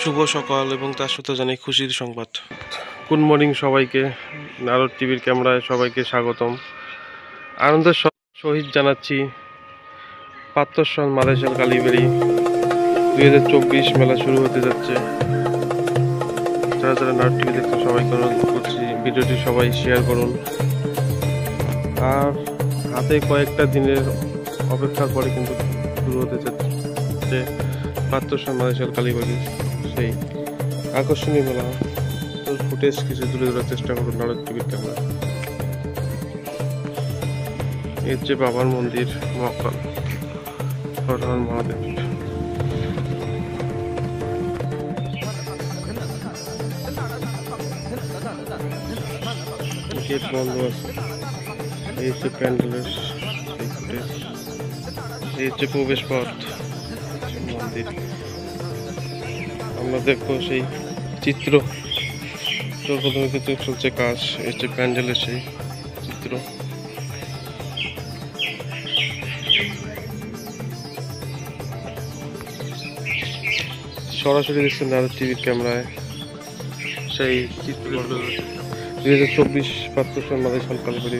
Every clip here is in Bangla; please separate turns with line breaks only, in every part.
শুভ সকাল এবং তার সাথে জানাই খুশির সংবাদ। গুড মর্নিং সবাইকে। নারদ টিভির ক্যামেরায় সবাইকে স্বাগতম। আনন্দের সহিত জানাচ্ছি পাত্রসন মালয়েশিয়ার কালীবাড়ি 2024 মেলা শুরু হতে যাচ্ছে। যারা যারা নারদ টিভি দেখতে সবাইকে অনুরোধ করছি ভিডিওটি সবাই শেয়ার করুন। আর হাতে কয়েকটা দিনের অপেক্ষার পরে কিন্তু শুরু হতে যাচ্ছে পাত্রসন মালয়েশিয়ার কালীবাড়ি সেই আকর্ষণীয় মেলা। ফুটেজ কিছু তুলে ধরার চেষ্টা করুন নারদ টিভির ক্যামেরা। এর যে বাবার মন্দির মহাকাল হর মহাদেব, গেট বন্ধ আছে। এই হচ্ছে প্যান্ডেলের সেই ফুটেজ। এই হচ্ছে প্রবেশ পথ মন্দির। আমরা দেখবো সেই চিত্র। প্রথমে কিন্তু চলছে কাজ। এই হচ্ছে প্যান্ডেলের সেই চিত্র। সরাসরি দেখছেন নারদ টিভির ক্যামেরায় সেই চিত্র 2024 পাত্রসন মালয়েশিয়ান কালীবাড়ি।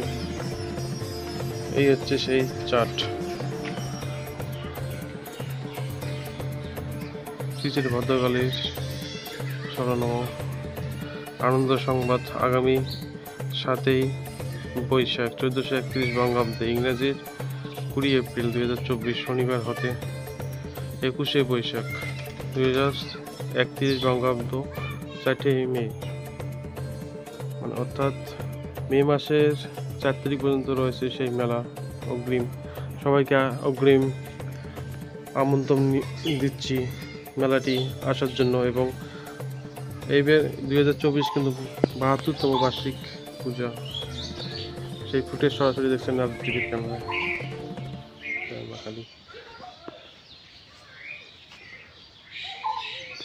এই হচ্ছে সেই চার্ট। শ্রীচের ভদ্রকালীর স্মরণ আনন্দ সংবাদ। আগামী 7ই বৈশাখ 1431 বঙ্গাব্দে ইংরেজির 20 এপ্রিল 2024 শনিবার হতে 21শে বৈশাখ 2031 বঙ্গাব্দ 4ই মে, মানে অর্থাৎ মে মাসের 4 তারিখ পর্যন্ত রয়েছে সেই মেলা। সবাইকে অগ্রিম আমন্ত্রণ দিচ্ছি মেলাটি আসার জন্য। এবং এইবার 2024 কিন্তু 72তম বার্ষিক পূজা। সেই ফুটেজ সরাসরি দেখছেন নারদ টিভির ক্যামেরায়।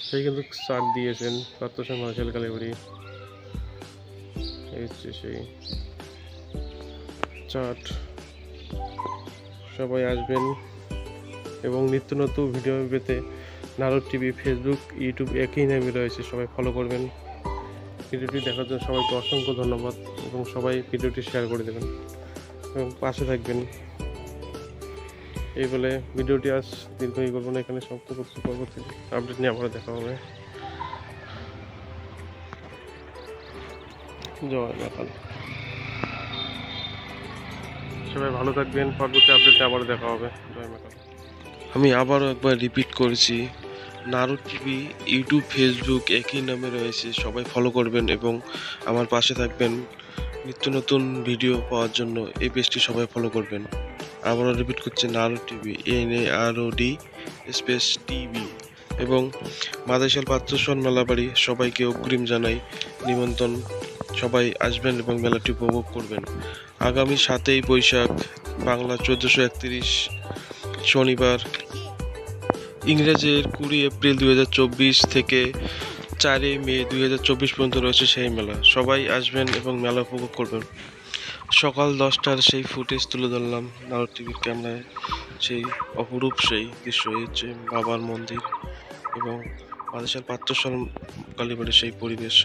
সেই কিন্তু চার্ট দিয়েছেন পাত্রসন মালয়েশিয়ান কালীবাড়ি। এই হচ্ছে সেই চার্ট। সবাই আসবেন এবং নিত্য নতুন ভিডিও পেতে নারদ টিভি, ফেসবুক, ইউটিউব একই নামে রয়েছে। সবাই ফলো করবেন। ভিডিওটি দেখার জন্য সবাইকে অসংখ্য ধন্যবাদ এবং সবাই ভিডিওটি শেয়ার করে দেবেন এবং পাশে থাকবেন। এই বলে ভিডিওটি আজ দীর্ঘই করবো না, এখানে সমাপ্ত করছি। পরবর্তী আপডেট নিয়ে আবার দেখা হবে। জয় মা কালী। সবাই ভালো থাকবেন। পরবর্তী আপডেটে আবার দেখা হবে। জয় মা কালী। আমি আবারও একবার রিপিট করছি, নারদ টিভি, ইউটিউব, ফেসবুক একই নামে রয়েছে। সবাই ফলো করবেন এবং আমার পাশে থাকবেন নিত্য নতুন ভিডিও পাওয়ার জন্য। এই পেজটি সবাই ফলো করবেন। আবারও রিপিট করছে, Narad TV, NAROD space TV. এবং মালয়েশিয়ার পাত্রসন মেলাবাড়ি সবাইকে অগ্রিম জানাই নিমন্ত্রণ। সবাই আসবেন এবং মেলাটি উপভোগ করবেন। আগামী 7ই বৈশাখ বাংলা 1431 শনিবার, ইংরেজির 20 এপ্রিল 2024 থেকে 4 মে 2024 পর্যন্ত রয়েছে সেই মেলা। সবাই আসবেন এবং মেলা উপভোগ করবেন। সকাল 10টার সেই ফুটেজ তুলে ধরলাম নারদ টিভির ক্যামেরায়। সেই অপরূপ সেই দৃশ্য। হচ্ছে বাবার মন্দির এবং মালয়েশিয়ার পাত্রসন কালীবাড়ির সেই পরিবেশ।